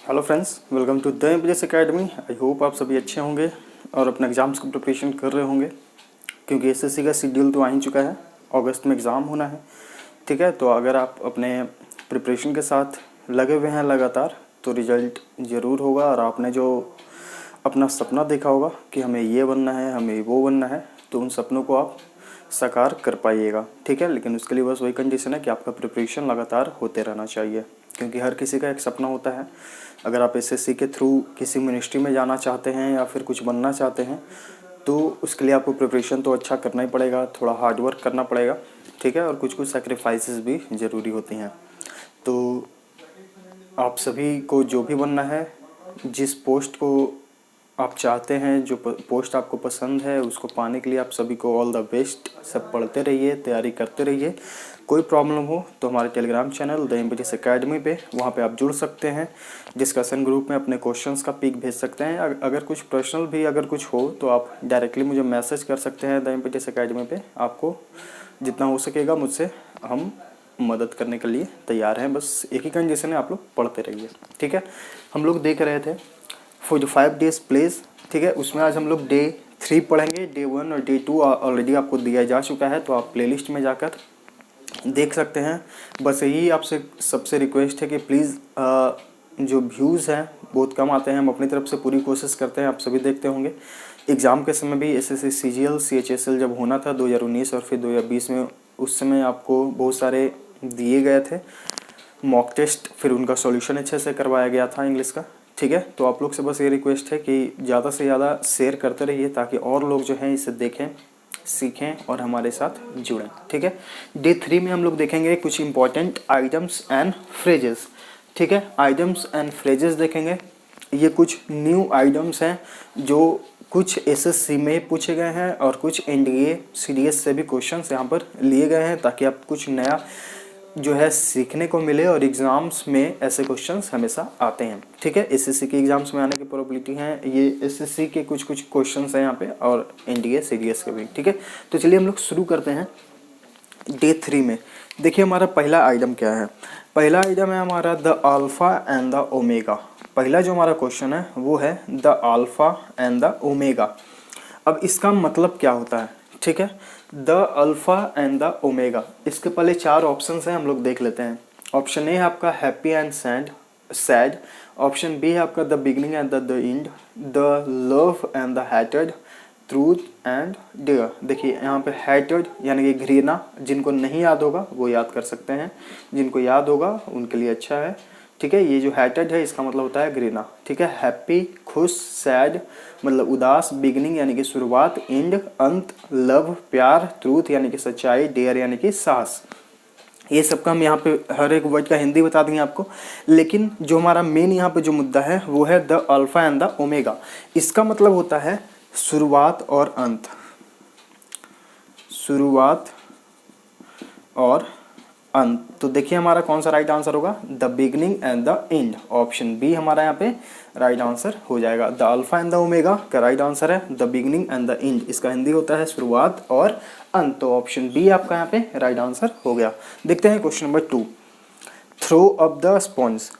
Hello friends, welcome to the MBS academy. I hope आप सभी अच्छे होंगे और अपने एग्ज़ाम्स की प्रिपरेशन कर रहे होंगे, क्योंकि एसएससी का शेड्यूल तो आ ही चुका है। अगस्त में एग्ज़ाम होना है, ठीक है। तो अगर आप अपने प्रिपरेशन के साथ लगे हुए हैं लगातार, तो रिज़ल्ट ज़रूर होगा। और आपने जो अपना सपना देखा होगा कि हमें ये बनना है, हमें वो बनना है, तो उन सपनों को आप साकार कर पाइएगा, ठीक है। लेकिन उसके लिए बस वही कंडीशन है कि आपका प्रिपरेशन लगातार होते रहना चाहिए, क्योंकि हर किसी का एक सपना होता है। अगर आप एसएससी के थ्रू किसी मिनिस्ट्री में जाना चाहते हैं या फिर कुछ बनना चाहते हैं, तो उसके लिए आपको प्रिपरेशन तो अच्छा करना ही पड़ेगा, थोड़ा हार्ड वर्क करना पड़ेगा, ठीक है। और कुछ कुछ सेक्रीफाइसेस भी ज़रूरी होती हैं। तो आप सभी को जो भी बनना है, जिस पोस्ट को आप चाहते हैं, जो पोस्ट आपको पसंद है, उसको पाने के लिए आप सभी को ऑल द बेस्ट। सब पढ़ते रहिए, तैयारी करते रहिए। कोई प्रॉब्लम हो तो हमारे Telegram channel the MBS academy पे, वहाँ पे आप जुड़ सकते हैं। डिस्कशन ग्रुप में अपने क्वेश्चंस का पिक भेज सकते हैं। अगर कुछ पर्सनल भी अगर कुछ हो तो आप डायरेक्टली मुझे मैसेज कर सकते हैं द एमबीएस एकेडमी पे। आपको जितना हो सकेगा मुझसे हम मदद करने के लिए तैयार हैं। बस एक ही कंडीशन है, आप लोग पढ़ते रहिए, ठीक है। हम लोग देख रहे थे 45 डेज प्लेस, ठीक है। उसमें आज हम लोग डे 3 पढ़ेंगे। डे 1 और डे 2 ऑलरेडी आपको दिया जा चुका है, तो आप प्लेलिस्ट में जाकर देख सकते हैं। बस यही आपसे सबसे रिक्वेस्ट है कि प्लीज़ जो व्यूज़ हैं बहुत कम आते हैं। हम अपनी तरफ से पूरी कोशिश करते हैं, आप सभी देखते होंगे। एग्ज़ाम के समय भी एसएससी सीजीएल सीएचएसएल जब होना था 2019 और फिर 2020 में, उस समय आपको बहुत सारे दिए गए थे मॉक टेस्ट, फिर उनका सॉल्यूशन अच्छे से करवाया गया था इंग्लिश का, ठीक है। तो आप लोग से बस ये रिक्वेस्ट है कि ज़्यादा से ज़्यादा शेयर करते रहिए, ताकि और लोग जो हैं इसे देखें, सीखें और हमारे साथ जुड़ें, ठीक है। डे 3 में हम लोग देखेंगे कुछ इंपॉर्टेंट आइटम्स एंड फ्रेजेस, ठीक है। आइटम्स एंड फ्रेजेस देखेंगे। ये कुछ न्यू आइटम्स हैं जो कुछ एसएससी में पूछे गए हैं और कुछ एनडीए सीडीएस से भी क्वेश्चंस यहाँ पर लिए गए हैं, ताकि आप कुछ नया जो है सीखने को मिले। और एग्ज़ाम्स में ऐसे क्वेश्चंस हमेशा आते हैं, ठीक है। एसएससी के एग्ज़ाम्स में आने की प्रोबेबिलिटी है। ये एसएससी के कुछ कुछ क्वेश्चंस हैं यहाँ पे, और एनडीए सीडीएस के भी, ठीक है। तो चलिए हम लोग शुरू करते हैं। डे 3 में देखिए हमारा पहला आइटम क्या है। पहला आइटम है हमारा the alpha and the omega. पहला जो हमारा क्वेश्चन है वो है the alpha and the omega. अब इसका मतलब क्या होता है, ठीक है। The alpha and the omega, इसके पहले 4 ऑप्शंस हैं, हम लोग देख लेते हैं। ऑप्शन ए है आपका happy and sad. Option B है आपका the beginning and the end, the love and the hated, truth and dare. देखिए यहाँ पे हेटेड यानी कि घृणा, जिनको नहीं याद होगा वो याद कर सकते हैं, जिनको याद होगा उनके लिए अच्छा है, ठीक है। ये जो हेटेड है इसका मतलब होता है घृणा, ठीक है। हैप्पी खुश, सैड मतलब उदास, बिगनिंग यानी कि शुरुआत, एंड अंत, लव प्यार, ट्रूथ यानी कि सच्चाई, डेयर यानी कि साहस। ये सबका हम यहाँ पे हर एक वर्ड का हिंदी बता देंगे आपको। लेकिन जो हमारा मेन यहाँ पे जो मुद्दा है वो है the alpha and the omega. इसका मतलब होता है शुरुआत और अंत, शुरुआत और अंत। तो देखिए हमारा कौन सा राइट आंसर होगा, the beginning and the end. Option B हमारा यहाँ पे राइट आंसर हो जाएगा। The alpha and the omega का राइट आंसर है the beginning and the end. इसका हिंदी होता है शुरुआत और अंत। तो ऑप्शन बी आपका यहाँ पे राइट आंसर हो गया। देखते हैं question number 2, throw up the sponge.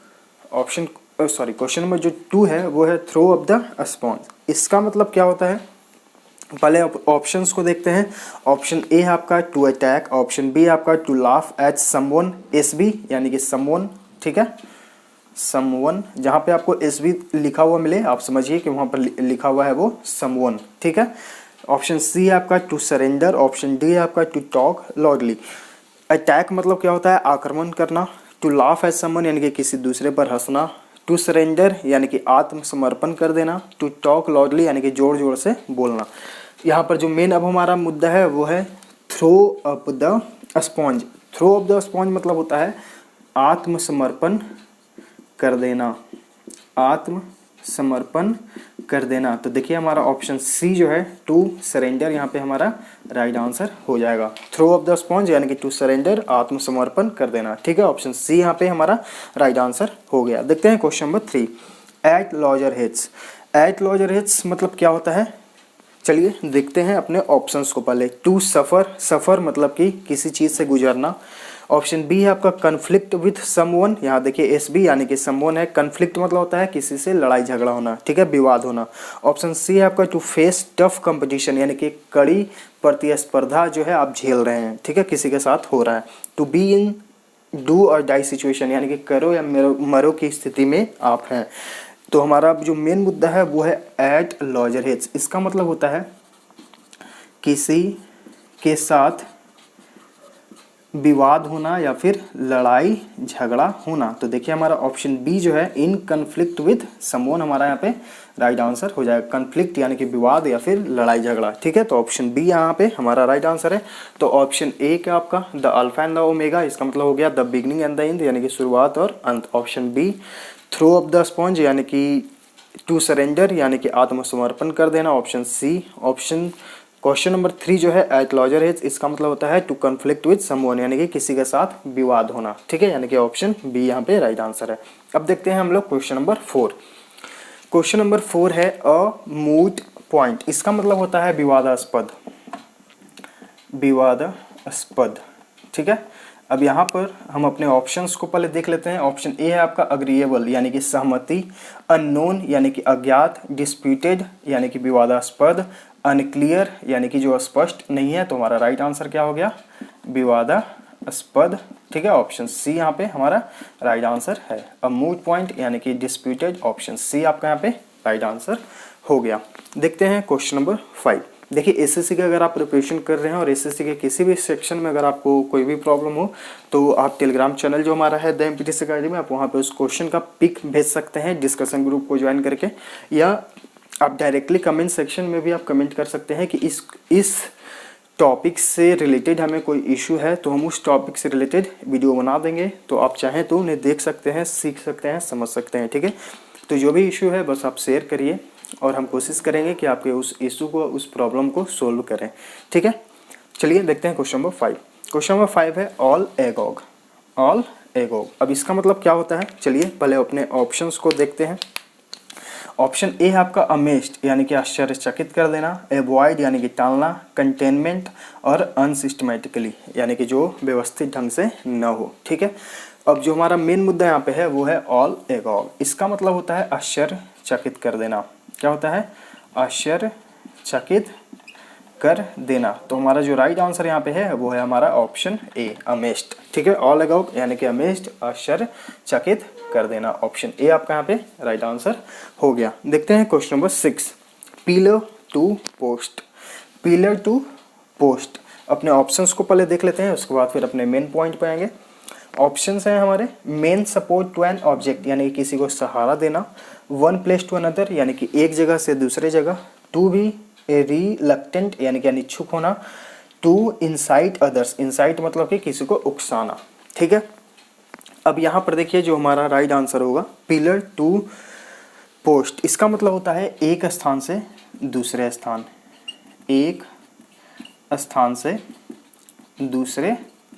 Question number जो 2 है वो है थ्रो अप द स्पॉन्ज। इसका मतलब क्या होता है, पहले ऑप्शंस को देखते हैं। ऑप्शन ए है आपका टू अटैक, ऑप्शन बी आपका to laugh at someone, S B यानी कि समवन, ठीक है। समवन, जहाँ पे आपको एस बी लिखा हुआ मिले आप समझिए कि वहाँ पर लिखा हुआ है वो समवन, ठीक है। ऑप्शन सी है आपका टू सरेंडर, ऑप्शन डी है आपका टू टॉक लाउडली। अटैक मतलब क्या होता है, आक्रमण करना। टू लाफ एट समवन यानी कि किसी दूसरे पर हंसना। टू सरेंडर यानी कि आत्मसमर्पण कर देना। टू टॉक लाउडली यानी कि जोर जोर से बोलना। यहाँ पर जो मेन अब हमारा मुद्दा है वो है throw up the sponge. Throw up the sponge मतलब होता है आत्मसमर्पण कर देना, आत्मसमर्पण कर देना। तो देखिए हमारा ऑप्शन सी जो है टू सरेंडर यहाँ पे हमारा राइट आंसर हो जाएगा। थ्रो अप द स्पॉन्ज यानी कि टू सरेंडर, आत्मसमर्पण कर देना, ठीक है। ऑप्शन सी यहाँ पे हमारा राइट आंसर हो गया। देखते हैं क्वेश्चन नंबर 3, एट लॉजरहेड्स। एट लॉजरहेड्स मतलब क्या होता है, चलिए देखते हैं अपने ऑप्शंस को पहले। टू सफ़र, सफ़र मतलब कि किसी चीज़ से गुजरना। ऑप्शन बी है आपका कन्फ्लिक्ट विथ समवन, यहाँ देखिए एस बी यानी कि समवन है, कन्फ्लिक्ट मतलब होता है किसी से लड़ाई झगड़ा होना, ठीक है, विवाद होना। ऑप्शन सी है आपका टू फेस टफ कंपटीशन, यानी कि कड़ी प्रतिस्पर्धा जो है आप झेल रहे हैं, ठीक है, किसी के साथ हो रहा है। टू बी इन डू और डाई सिचुएशन, यानी कि करो या मरो की स्थिति में आप हैं। तो हमारा जो मेन मुद्दा है वो है एट लॉजरहेड्स, इसका मतलब होता है किसी के साथ विवाद होना या फिर लड़ाई झगड़ा होना। तो देखिए हमारा ऑप्शन बी जो है इन कन्फ्लिक्ट विद समवन हमारा यहाँ पे राइट आंसर हो जाएगा। कन्फ्लिक्ट यानी कि विवाद या फिर लड़ाई झगड़ा, ठीक है, तो ऑप्शन बी यहाँ पे हमारा राइट आंसर है। तो ऑप्शन ए का आपका the alpha and the omega, इसका मतलब हो गया the beginning and the end, यानी कि शुरुआत और अंत। Option B throw up the sponge, यानी कि टू सरेंडर, यानी कि आत्मसमर्पण कर देना। Option C, option question number 3 जो है एट लॉजरहेड्स, इसका मतलब होता है टू कन्फ्लिक्ट विद समवन, यानी कि किसी के साथ विवाद होना, ठीक है, यानी कि ऑप्शन बी यहाँ पे राइट आंसर है। अब देखते हैं हम लोग क्वेश्चन नंबर 4। क्वेश्चन नंबर 4 है अ मूट पॉइंट, इसका मतलब होता है विवादास्पद, विवादास्पद, ठीक है। अब यहाँ पर हम अपने ऑप्शंस को पहले देख लेते हैं। ऑप्शन ए है आपका अग्रीएबल, यानी कि सहमति, अननोन यानी कि अज्ञात, डिस्प्यूटेड यानी कि विवादास्पद, अनक्लियर यानी कि जो स्पष्ट नहीं है। तो हमारा राइट आंसर क्या हो गया, विवादास्पद, ठीक है, ऑप्शन सी यहाँ पे हमारा राइट आंसर है। अ मूट पॉइंट यानी कि डिस्प्यूटेड, ऑप्शन सी आपका यहाँ पे राइट आंसर हो गया। देखते हैं क्वेश्चन नंबर 5। देखिए एसएससी का अगर आप प्रिपरेशन कर रहे हैं और एसएससी के किसी भी सेक्शन में अगर आपको कोई भी प्रॉब्लम हो तो आप टेलीग्राम चैनल जो हमारा है द एमपीटीसी अकेडमी, आप वहाँ पे उस क्वेश्चन का पिक भेज सकते हैं डिस्कशन ग्रुप को ज्वाइन करके, या आप डायरेक्टली कमेंट सेक्शन में भी आप कमेंट कर सकते हैं कि इस टॉपिक से रिलेटेड हमें कोई इशू है तो हम उस टॉपिक से रिलेटेड वीडियो बना देंगे। तो आप चाहें तो उन्हें देख सकते हैं, सीख सकते हैं, समझ सकते हैं, ठीक है। तो जो भी इशू है बस आप शेयर करिए और हम कोशिश करेंगे कि आपके उस इशू को, उस प्रॉब्लम को सोल्व करें, ठीक है। चलिए देखते हैं क्वेश्चन नंबर 5। क्वेश्चन नंबर 5 है ऑल एगोग, ऑल एगोग। अब इसका मतलब क्या होता है, चलिए पहले अपने ऑप्शंस को देखते हैं। ऑप्शन ए है आपका अमेज्ड यानी कि आश्चर्यचकित कर देना, एवॉइड यानी कि टालना, कंटेनमेंट और अनसिस्टमेटिकली यानी कि जो व्यवस्थित ढंग से न हो, ठीक है। अब जो हमारा मेन मुद्दा यहाँ पे है वो है ऑल एगॉग, इसका मतलब होता है आश्चर्यचकित कर देना। क्या होता है, आश्चर्यचकित कर देना। तो हमारा जो राइट आंसर यहाँ पे है वो है हमारा ऑप्शन ए, अमेज्ड, ठीक है। ऑल एगॉग यानी कि अमेज्ड, आश्चर्यचकित कर देना, ऑप्शन ए आपका यहाँ पे राइट आंसर हो गया। देखते हैं question number 6, pillar to post, pillar to post. अपने ऑप्शंस को पहले देख लेते हैं, उसके बाद फिर अपने मेन पॉइंट पे आएंगे। ऑप्शंस हैं हमारे main support to an object यानी कि किसी को सहारा देना, वन प्लेस टू अनदर यानी कि एक जगह से दूसरे जगह, टू बी रिलक्टेंट यानी कि अनिच्छुक होना, टू इंसाइट अदर्स, इंसाइट मतलब कि किसी को उकसाना, ठीक है। अब यहाँ पर देखिए जो हमारा राइट आंसर होगा पिलर टू पोस्ट, इसका मतलब होता है एक स्थान से दूसरे स्थान, एक स्थान से दूसरे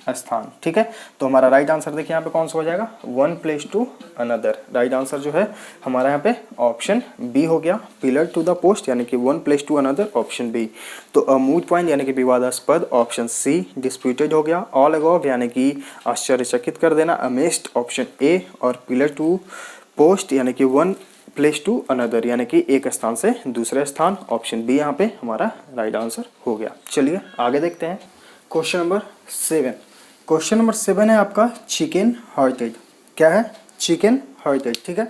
स्थान, ठीक है। तो हमारा राइट आंसर देखिए यहाँ पे कौन सा हो जाएगा, one place to another. Right answer जो है हमारा यहाँ पे ऑप्शन बी हो गया, पिलर टू द पोस्ट यानी कि one place to another, option B. तो अ मूट पॉइंट यानी कि विवादास्पद, ऑप्शन सी। डिस्प्यूटेड हो गया, ऑल एगॉग यानी कि आश्चर्यचकित कर देना, अमेज्ड ऑप्शन ए, और पिलर टू पोस्ट यानी कि वन प्लेस टू अनदर यानी कि एक स्थान से दूसरे स्थान, ऑप्शन बी यहाँ पे हमारा राइट आंसर हो गया। चलिए आगे देखते हैं क्वेश्चन नंबर 7। क्वेश्चन नंबर 7 है आपका चिकन हार्टेड। क्या है, चिकन हार्टेड, ठीक है।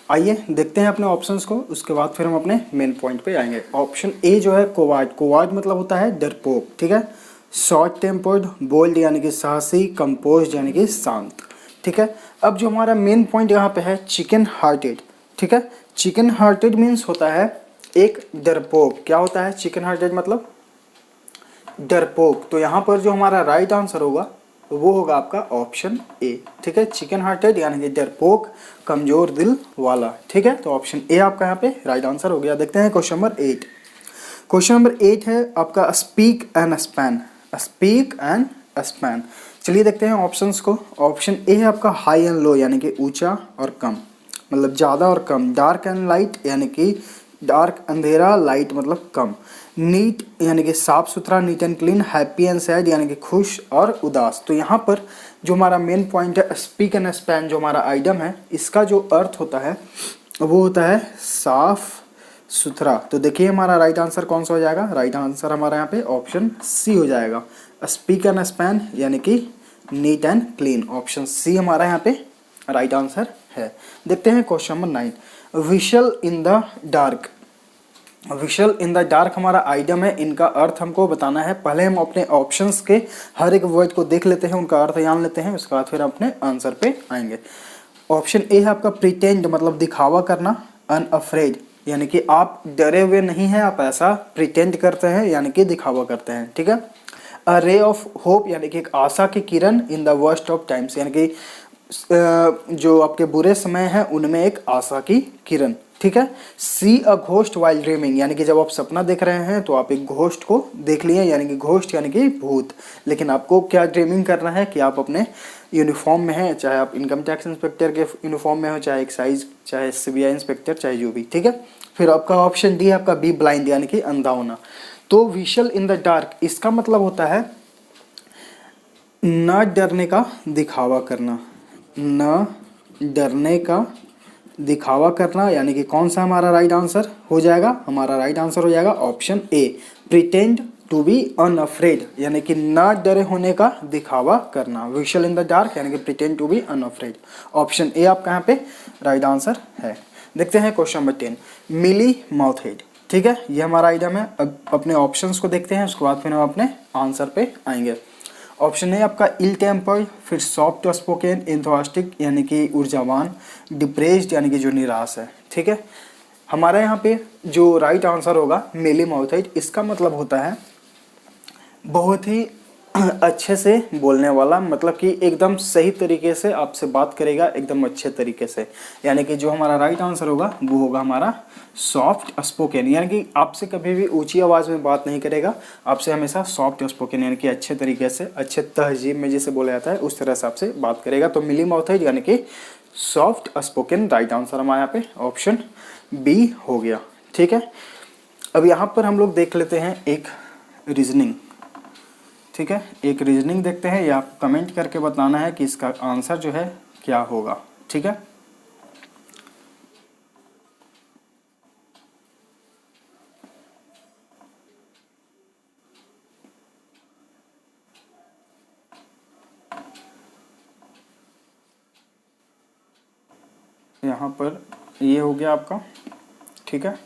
आइए देखते हैं अपने ऑप्शंस को, उसके बाद फिर हम अपने मेन पॉइंट पे आएंगे। ऑप्शन ए जो है कोवार्ड, कोवार्ड मतलब होता है डरपोक, ठीक है। शॉर्ट टेम्पर्ड, बोल्ड यानी कि साहसी, कंपोज्ड यानी कि शांत, ठीक है। अब जो हमारा मेन पॉइंट यहाँ पे है चिकन हार्टेड, ठीक है। चिकन हार्टेड मीन्स होता है एक डरपोक। क्या होता है चिकन हार्टेड मतलब डरपोक। तो यहाँ पर जो हमारा राइट आंसर होगा वो होगा आपका ऑप्शन ए, ठीक है। चिकन हार्टेड यानी कि डरपोक, कमजोर दिल वाला, ठीक है। तो ऑप्शन ए आपका यहाँ पे राइट आंसर हो गया। देखते हैं क्वेश्चन नंबर 8। क्वेश्चन नंबर 8 है आपका speak and span, speak and span. चलिए देखते हैं ऑप्शंस को। ऑप्शन ए है आपका हाई एंड लो यानी कि ऊंचा और कम, मतलब ज़्यादा और कम। डार्क एंड लाइट यानी कि डार्क अंधेरा, लाइट मतलब कम, नीट यानी कि साफ सुथरा, NEET and clean, happy and sad यानी कि खुश और उदास। तो यहाँ पर जो हमारा मेन पॉइंट है स्पीक एंड स्पैन, जो हमारा आइटम है इसका जो अर्थ होता है वो होता है साफ सुथरा। तो देखिए हमारा राइट आंसर कौन सा हो जाएगा, राइट आंसर हमारा यहाँ पे ऑप्शन सी हो जाएगा, स्पीक एंड स्पैन यानी कि neat and clean. Option C हमारा यहाँ पे राइट आंसर है। देखते हैं question number 9, whistle in the dark. Whistle in the dark हमारा आइटम है, इनका अर्थ हमको बताना है। पहले हम अपने ऑप्शंस के हर एक वर्ड को देख लेते हैं, उनका अर्थ जान लेते हैं, उसके बाद फिर अपने आंसर पे आएंगे। ऑप्शन ए है आपका प्रिटेंड मतलब दिखावा करना, अनअफ्रेड यानी कि आप डरे हुए नहीं हैं, आप ऐसा प्रिटेंड करते हैं यानी कि दिखावा करते हैं, ठीक है। अ रे ऑफ होप यानी कि एक आशा की किरण, in the worst of times यानी कि जो आपके बुरे समय हैं उनमें एक आशा की किरण, ठीक है। सी अ घोस्ट वाइल ड्रीमिंग यानी कि जब आप सपना देख रहे हैं तो आप एक घोस्ट को देख लिए यानी कि घोस्ट यानी कि भूत, लेकिन आपको क्या ड्रीमिंग करना है कि आप अपने यूनिफॉर्म में हैं, चाहे आप इनकम टैक्स इंस्पेक्टर के यूनिफॉर्म में हो, चाहे एक्साइज, चाहे सीबीआई इंस्पेक्टर, चाहे जो भी, ठीक है। फिर आपका ऑप्शन डी है आपका बी ब्लाइंड यानी कि अंधा होना। तो विशल इन द डार्क इसका मतलब होता है न डरने का दिखावा करना, न डरने का दिखावा करना यानी कि कौन सा हमारा राइट आंसर हो जाएगा, हमारा राइट आंसर हो जाएगा option A pretend to be unafraid यानी कि न डरे होने का दिखावा करना। विशल इन द डार्क यानी कि pretend to be unafraid. Option A आपका यहाँ पे राइट आंसर है। देखते हैं question number 10, mealy mouthed, ठीक है, ये हमारा आइटम है। अब अपने ऑप्शंस को देखते हैं, उसके बाद फिर हम अपने आंसर पे आएंगे। ऑप्शन है आपका इल टेम्पर्ड, फिर सॉफ्ट स्पोकन, एंथुसियास्टिक यानी कि ऊर्जावान, डिप्रेस्ड यानी कि जो निराश है, ठीक है। हमारे यहाँ पे जो राइट आंसर होगा मेली माउथेड, इसका मतलब होता है बहुत ही अच्छे से बोलने वाला, मतलब कि एकदम सही तरीके से आपसे बात करेगा, एकदम अच्छे तरीके से, यानी कि जो हमारा राइट आंसर होगा वो होगा हमारा सॉफ्ट स्पोकन, यानी कि आपसे कभी भी ऊंची आवाज़ में बात नहीं करेगा, आपसे हमेशा सॉफ्ट स्पोकन यानी कि अच्छे तरीके से, अच्छे तहजीब में जैसे बोला जाता है उस तरह से आपसे बात करेगा। तो मिली माउथेड यानी कि सॉफ्ट स्पोकन राइट आंसर हमारे यहाँ पे ऑप्शन बी हो गया, ठीक है। अब यहाँ पर हम लोग देख लेते हैं एक रीजनिंग, ठीक है, एक रीजनिंग देखते हैं, या आप कमेंट करके बताना है कि इसका आंसर जो है क्या होगा, ठीक है। यहाँ पर ये हो गया आपका, ठीक है।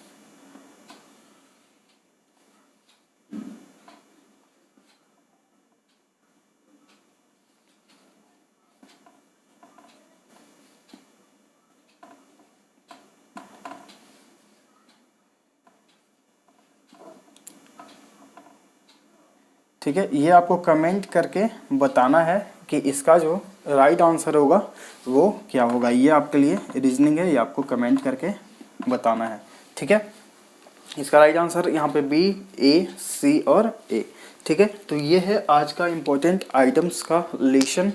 ठीक है, ये आपको कमेंट करके बताना है कि इसका जो राइट आंसर होगा वो क्या होगा। ये आपके लिए रीजनिंग है, ये आपको कमेंट करके बताना है, ठीक है। इसका राइट आंसर यहाँ पे बी, ए, सी और ए, ठीक है। तो ये है आज का इम्पोर्टेंट आइटम्स का लेसन।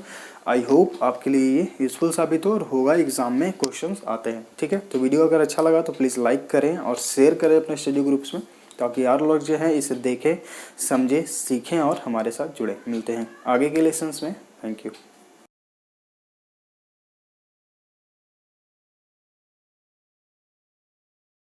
आई होप आपके लिए ये यूजफुल साबित हो और होगा एग्जाम में क्वेश्चंस आते हैं, ठीक है। तो वीडियो अगर अच्छा लगा तो प्लीज़ लाइक करें और शेयर करें अपने स्टडी ग्रुप्स में, ताकि यार लोग जो है इसे देखें, समझें, सीखें और हमारे साथ जुड़े। मिलते हैं आगे के लेसन्स में। Thank you.